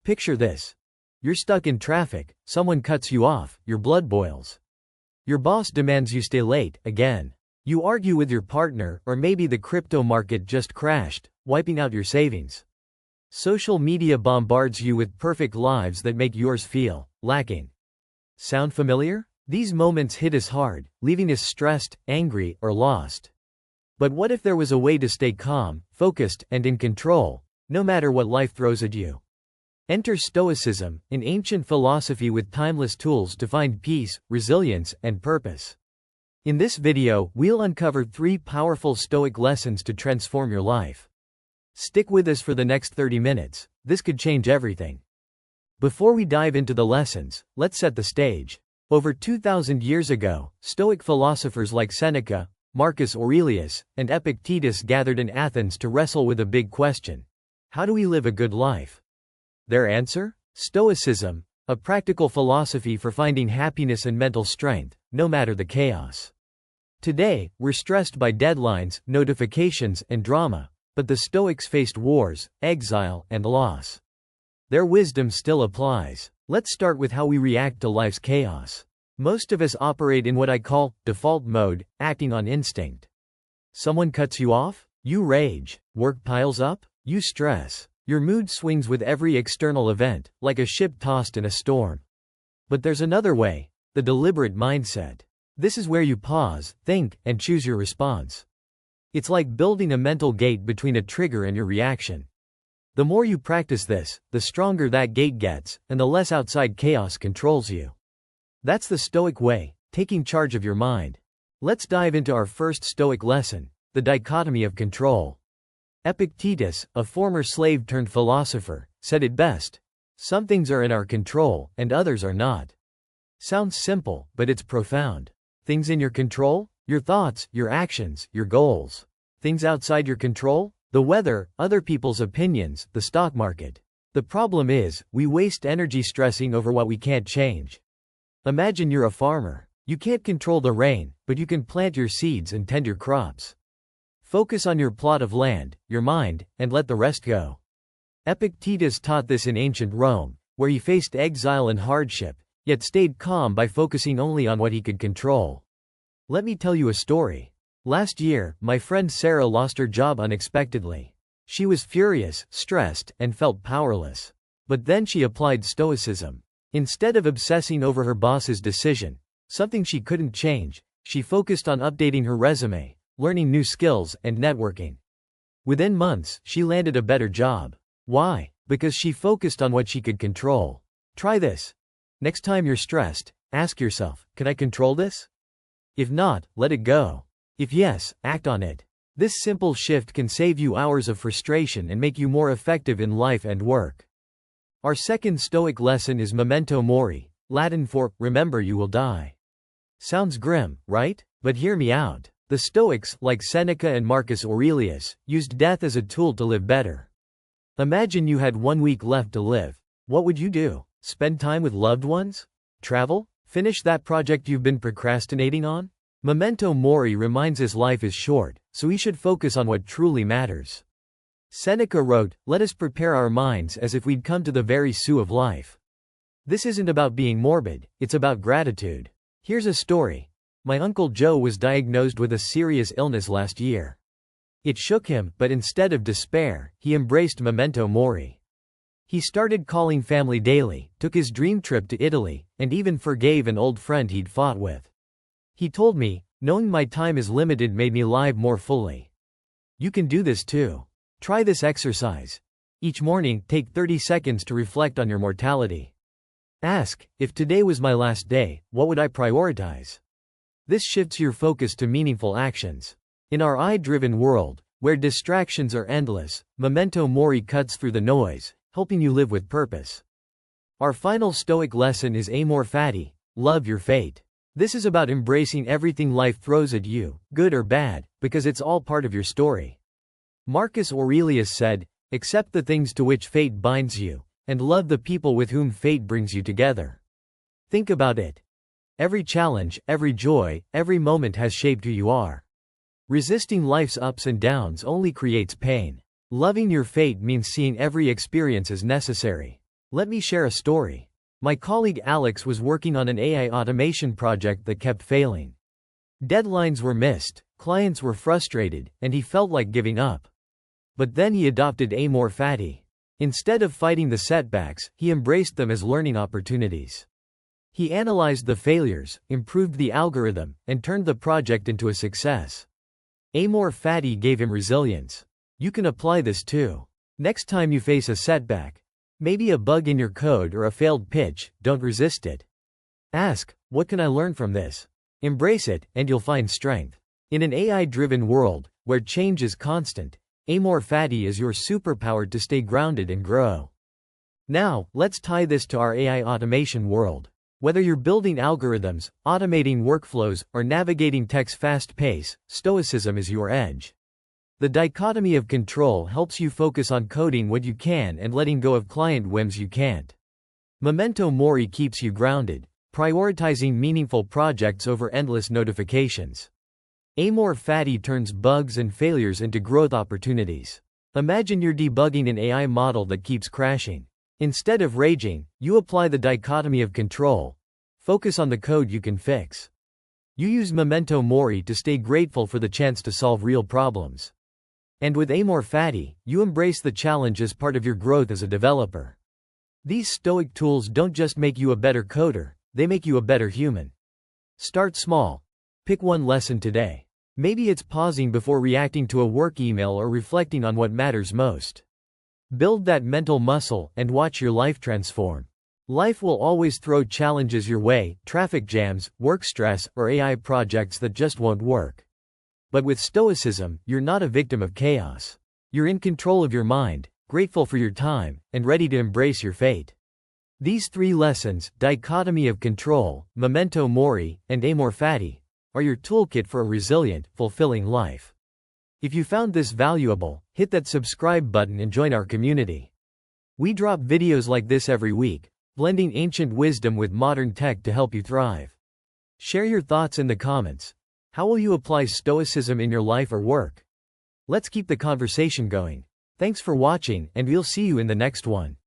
Picture this. You're stuck in traffic, someone cuts you off, your blood boils. Your boss demands you stay late, again. You argue with your partner, or maybe the crypto market just crashed, wiping out your savings. Social media bombards you with perfect lives that make yours feel lacking. Sound familiar? These moments hit us hard, leaving us stressed, angry, or lost. But what if there was a way to stay calm, focused, and in control, no matter what life throws at you? Enter Stoicism, an ancient philosophy with timeless tools to find peace, resilience, and purpose. In this video, we'll uncover 3 powerful Stoic lessons to transform your life. Stick with us for the next 30 minutes, this could change everything. Before we dive into the lessons, let's set the stage. Over 2,000 years ago, Stoic philosophers like Seneca, Marcus Aurelius, and Epictetus gathered in Athens to wrestle with a big question. How do we live a good life? Their answer? Stoicism, a practical philosophy for finding happiness and mental strength, no matter the chaos. Today, we're stressed by deadlines, notifications, and drama, but the Stoics faced wars, exile, and loss. Their wisdom still applies. Let's start with how we react to life's chaos. Most of us operate in what I call default mode, acting on instinct. Someone cuts you off? You rage. Work piles up? You stress. Your mood swings with every external event, like a ship tossed in a storm. But there's another way, the deliberate mindset. This is where you pause, think, and choose your response. It's like building a mental gate between a trigger and your reaction. The more you practice this, the stronger that gate gets, and the less outside chaos controls you. That's the Stoic way, taking charge of your mind. Let's dive into our first Stoic lesson, the dichotomy of control. Epictetus, a former slave-turned-philosopher, said it best. Some things are in our control, and others are not. Sounds simple, but it's profound. Things in your control? Your thoughts, your actions, your goals. Things outside your control? The weather, other people's opinions, the stock market. The problem is, we waste energy stressing over what we can't change. Imagine you're a farmer. You can't control the rain, but you can plant your seeds and tend your crops. Focus on your plot of land, your mind, and let the rest go. Epictetus taught this in ancient Rome, where he faced exile and hardship, yet stayed calm by focusing only on what he could control. Let me tell you a story. Last year, my friend Sarah lost her job unexpectedly. She was furious, stressed, and felt powerless. But then she applied Stoicism. Instead of obsessing over her boss's decision, something she couldn't change, she focused on updating her resume, learning new skills, and networking. Within months, she landed a better job. Why? Because she focused on what she could control. Try this. Next time you're stressed, ask yourself, can I control this? If not, let it go. If yes, act on it. This simple shift can save you hours of frustration and make you more effective in life and work. Our second Stoic lesson is memento mori, Latin for, remember you will die. Sounds grim, right? But hear me out. The Stoics, like Seneca and Marcus Aurelius, used death as a tool to live better. Imagine you had 1 week left to live. What would you do? Spend time with loved ones? Travel? Finish that project you've been procrastinating on? Memento mori reminds us life is short, so we should focus on what truly matters. Seneca wrote, "Let us prepare our minds as if we'd come to the very soup of life." This isn't about being morbid, it's about gratitude. Here's a story. My Uncle Joe was diagnosed with a serious illness last year. It shook him, but instead of despair, he embraced memento mori. He started calling family daily, took his dream trip to Italy, and even forgave an old friend he'd fought with. He told me, knowing my time is limited made me live more fully. You can do this too. Try this exercise. Each morning, take 30 seconds to reflect on your mortality. Ask, if today was my last day, what would I prioritize? This shifts your focus to meaningful actions. In our I-driven world, where distractions are endless, memento mori cuts through the noise, helping you live with purpose. Our final Stoic lesson is amor fati, love your fate. This is about embracing everything life throws at you, good or bad, because it's all part of your story. Marcus Aurelius said, accept the things to which fate binds you, and love the people with whom fate brings you together. Think about it. Every challenge, every joy, every moment has shaped who you are. Resisting life's ups and downs only creates pain. Loving your fate means seeing every experience as necessary. Let me share a story. My colleague Alex was working on an AI automation project that kept failing. Deadlines were missed, clients were frustrated, and he felt like giving up. But then he adopted Amor Fati. Instead of fighting the setbacks, he embraced them as learning opportunities. He analyzed the failures, improved the algorithm, and turned the project into a success. Amor Fati gave him resilience. You can apply this too. Next time you face a setback, maybe a bug in your code or a failed pitch, don't resist it. Ask, what can I learn from this? Embrace it, and you'll find strength. In an AI-driven world, where change is constant, Amor Fati is your superpower to stay grounded and grow. Now, let's tie this to our AI automation world. Whether you're building algorithms, automating workflows, or navigating tech's fast pace, Stoicism is your edge. The dichotomy of control helps you focus on coding what you can and letting go of client whims you can't. Memento Mori keeps you grounded, prioritizing meaningful projects over endless notifications. Amor Fati turns bugs and failures into growth opportunities. Imagine you're debugging an AI model that keeps crashing. Instead of raging, you apply the dichotomy of control. Focus on the code you can fix. You use Memento Mori to stay grateful for the chance to solve real problems. And with Amor Fati, you embrace the challenge as part of your growth as a developer. These Stoic tools don't just make you a better coder, they make you a better human. Start small. Pick one lesson today. Maybe it's pausing before reacting to a work email or reflecting on what matters most. Build that mental muscle and watch your life transform. Life will always throw challenges your way, traffic jams, work stress, or AI projects that just won't work. But with Stoicism, you're not a victim of chaos. You're in control of your mind, grateful for your time, and ready to embrace your fate. These three lessons, dichotomy of control, Memento Mori, and Amor Fati, are your toolkit for a resilient, fulfilling life. If you found this valuable, hit that subscribe button and join our community. We drop videos like this every week, blending ancient wisdom with modern tech to help you thrive. Share your thoughts in the comments. How will you apply Stoicism in your life or work? Let's keep the conversation going. Thanks for watching, and we'll see you in the next one.